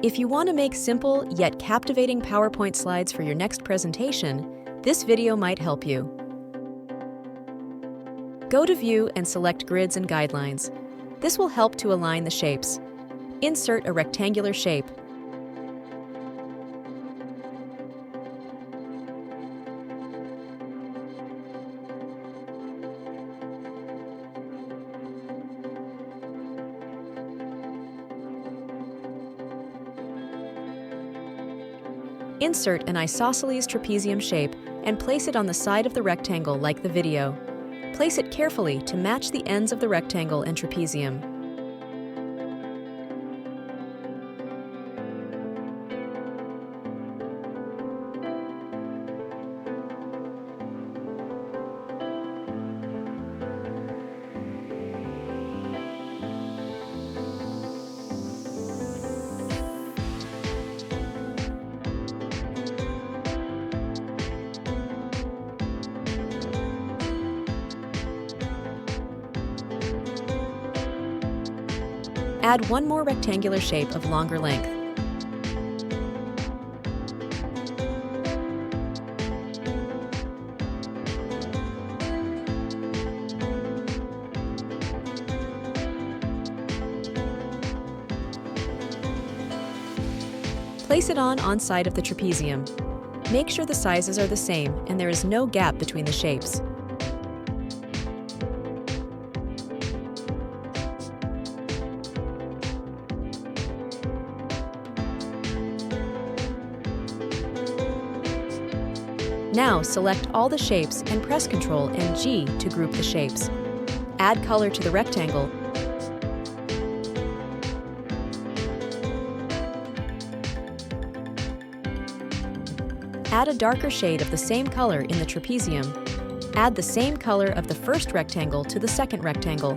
If you want to make simple yet captivating PowerPoint slides for your next presentation, this video might help you. Go to View and select Grids and Guidelines. This will help to align the shapes. Insert a rectangular shape. Insert an isosceles trapezium shape and place it on the side of the rectangle like the video. Place it carefully to match the ends of the rectangle and trapezium. Add one more rectangular shape of longer length. Place it on side of the trapezium. Make sure the sizes are the same and there is no gap between the shapes. Now select all the shapes and press Ctrl and G to group the shapes. Add color to the rectangle. Add a darker shade of the same color in the trapezium. Add the same color of the first rectangle to the second rectangle.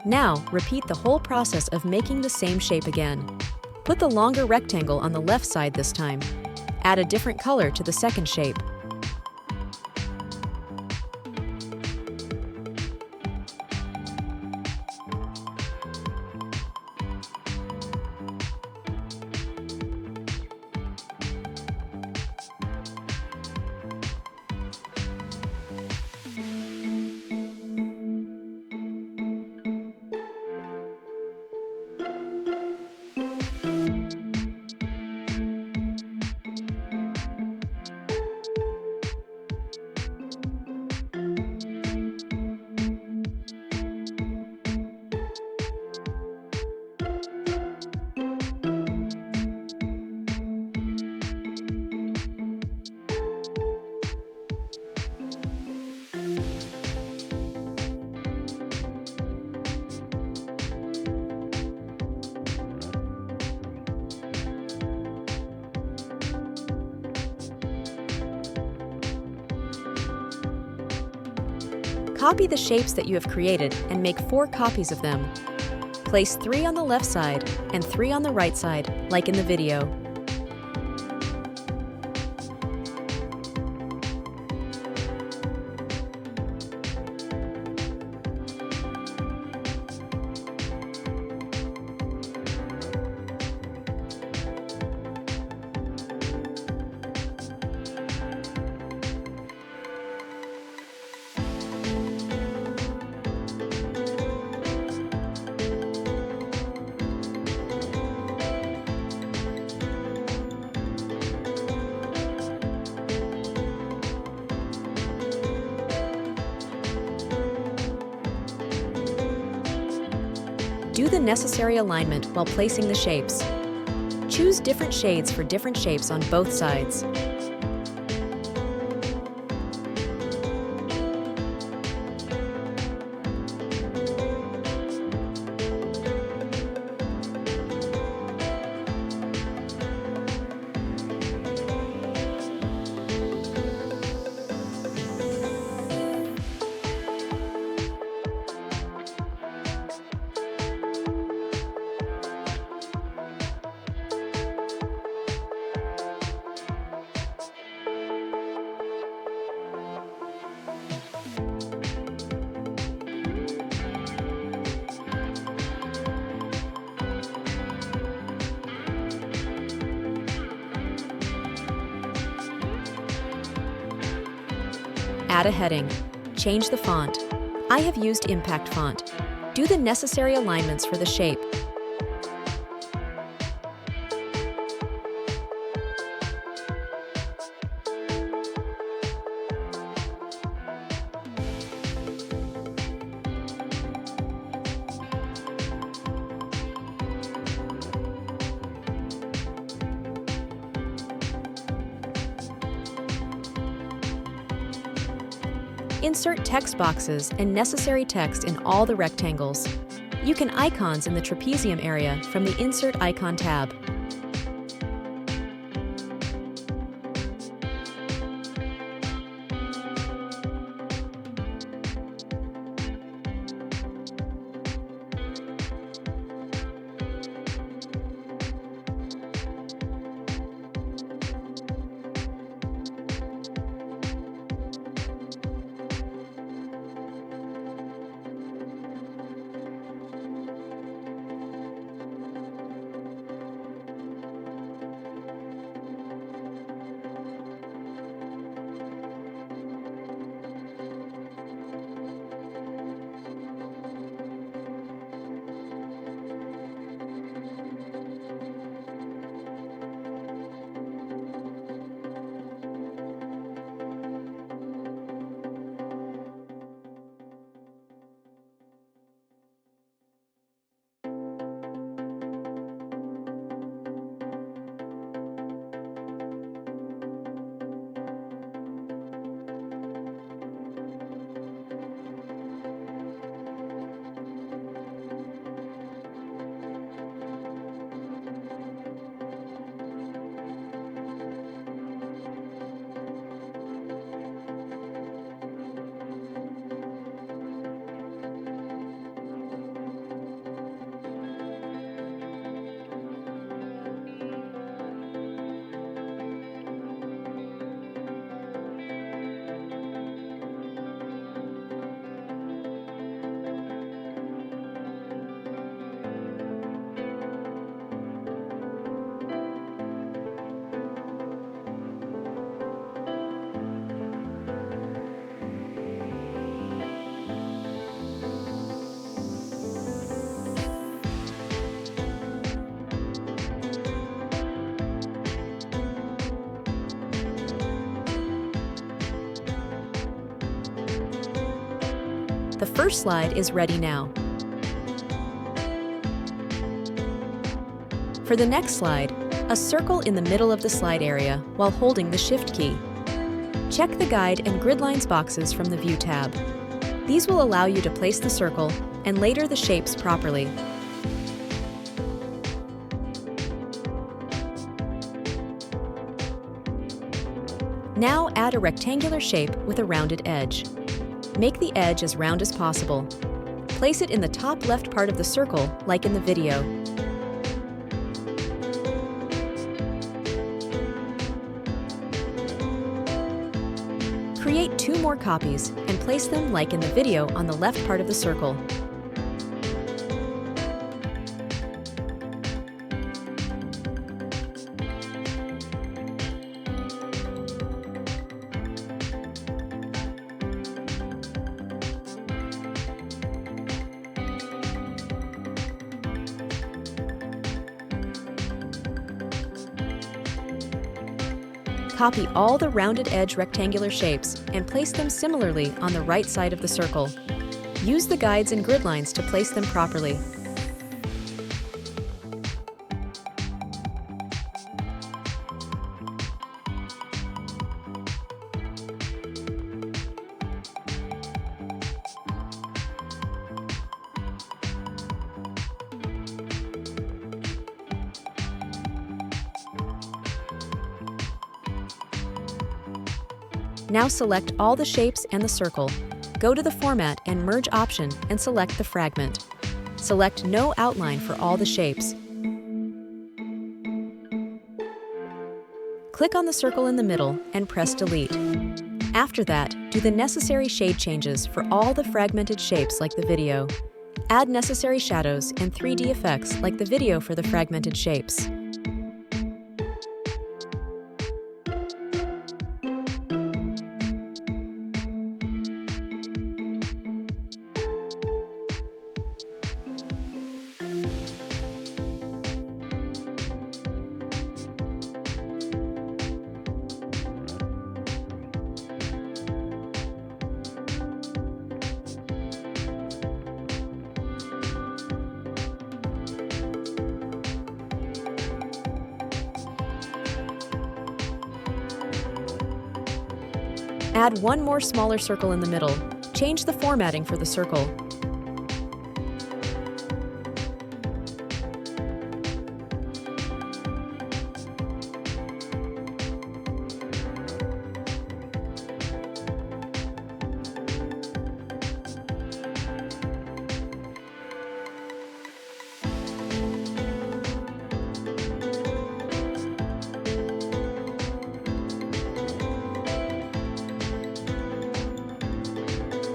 Now, repeat the whole process of making the same shape again. Put the longer rectangle on the left side this time. Add a different color to the second shape. Copy the shapes that you have created and make 4 copies of them. Place 3 on the left side and 3 on the right side, like in the video. Do the necessary alignment while placing the shapes. Choose different shades for different shapes on both sides. Add a heading. Change the font. I have used Impact Font. Do the necessary alignments for the shape. Insert text boxes and necessary text in all the rectangles. You can icons in the trapezium area from the Insert Icon tab. The first slide is ready now. For the next slide, a circle in the middle of the slide area while holding the Shift key. Check the Guide and Grid Lines boxes from the View tab. These will allow you to place the circle and later the shapes properly. Now add a rectangular shape with a rounded edge. Make the edge as round as possible. Place it in the top left part of the circle, like in the video. Create 2 more copies and place them, like in the video, on the left part of the circle. Copy all the rounded edge rectangular shapes and place them similarly on the right side of the circle. Use the guides and grid lines to place them properly. Now select all the shapes and the circle. Go to the Format and Merge option and select the fragment. Select No Outline for all the shapes. Click on the circle in the middle and press Delete. After that, do the necessary shade changes for all the fragmented shapes like the video. Add necessary shadows and 3D effects like the video for the fragmented shapes. Add one more smaller circle in the middle. Change the formatting for the circle.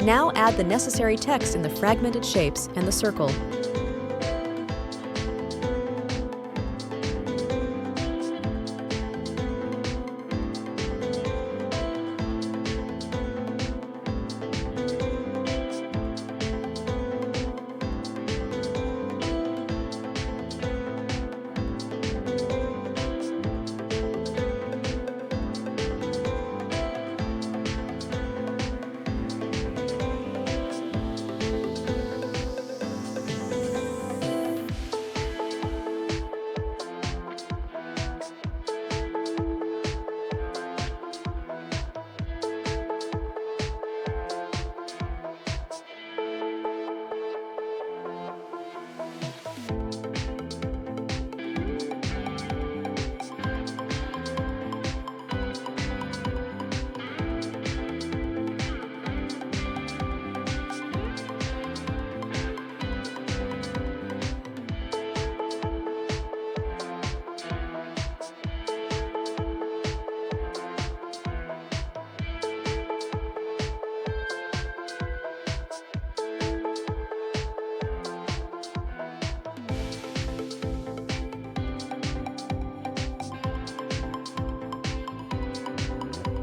Now add the necessary text in the fragmented shapes and the circle.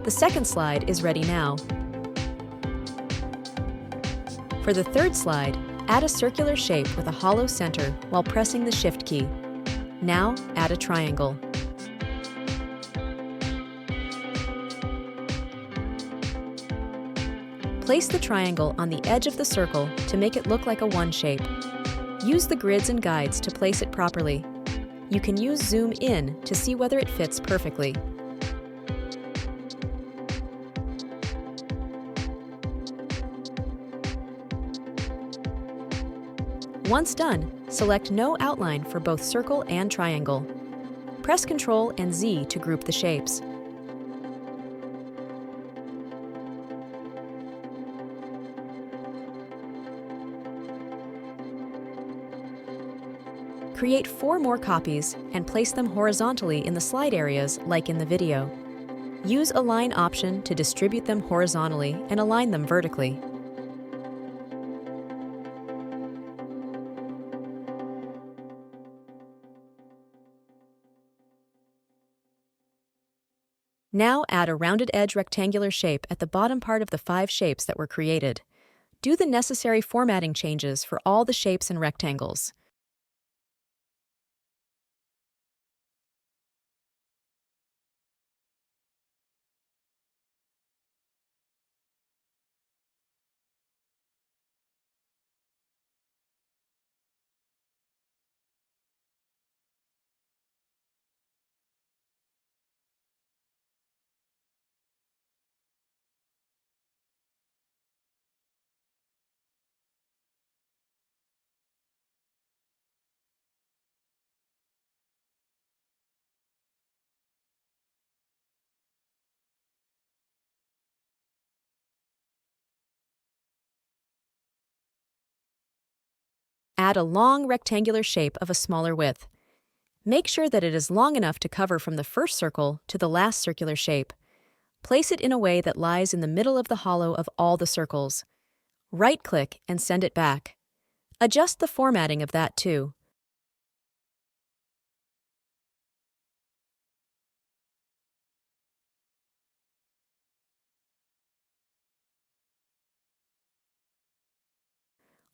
The second slide is ready now. For the third slide, add a circular shape with a hollow center while pressing the Shift key. Now add a triangle. Place the triangle on the edge of the circle to make it look like a one shape. Use the grids and guides to place it properly. You can use zoom in to see whether it fits perfectly. Once done, select No Outline for both circle and triangle. Press Ctrl and Z to group the shapes. Create 4 more copies and place them horizontally in the slide areas like in the video. Use Align option to distribute them horizontally and align them vertically. Now add a rounded edge rectangular shape at the bottom part of the 5 shapes that were created. Do the necessary formatting changes for all the shapes and rectangles. Add a long rectangular shape of a smaller width. Make sure that it is long enough to cover from the first circle to the last circular shape. Place it in a way that lies in the middle of the hollow of all the circles. Right-click and send it back. Adjust the formatting of that too.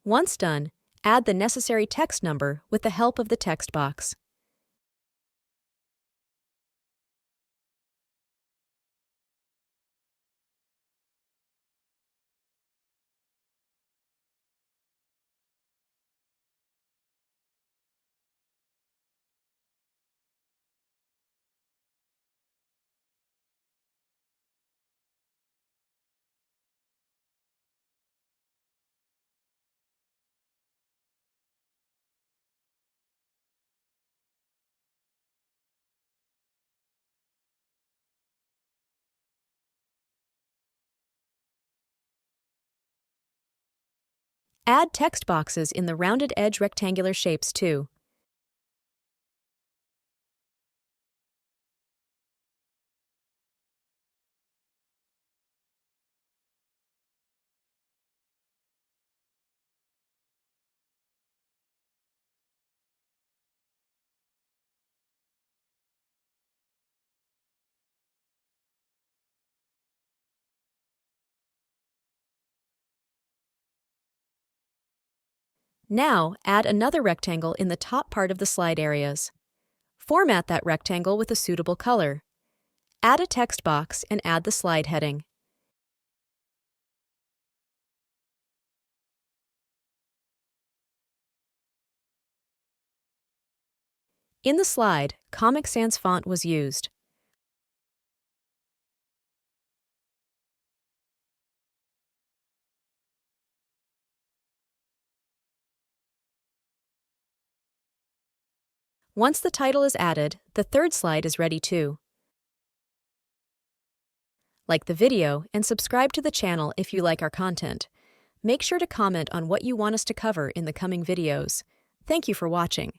Once done, add the necessary text number with the help of the text box. Add text boxes in the rounded edge rectangular shapes too. Now, add another rectangle in the top part of the slide areas. Format that rectangle with a suitable color. Add a text box and add the slide heading. In the slide, Comic Sans font was used. Once the title is added, the third slide is ready too. Like the video and subscribe to the channel if you like our content. Make sure to comment on what you want us to cover in the coming videos. Thank you for watching.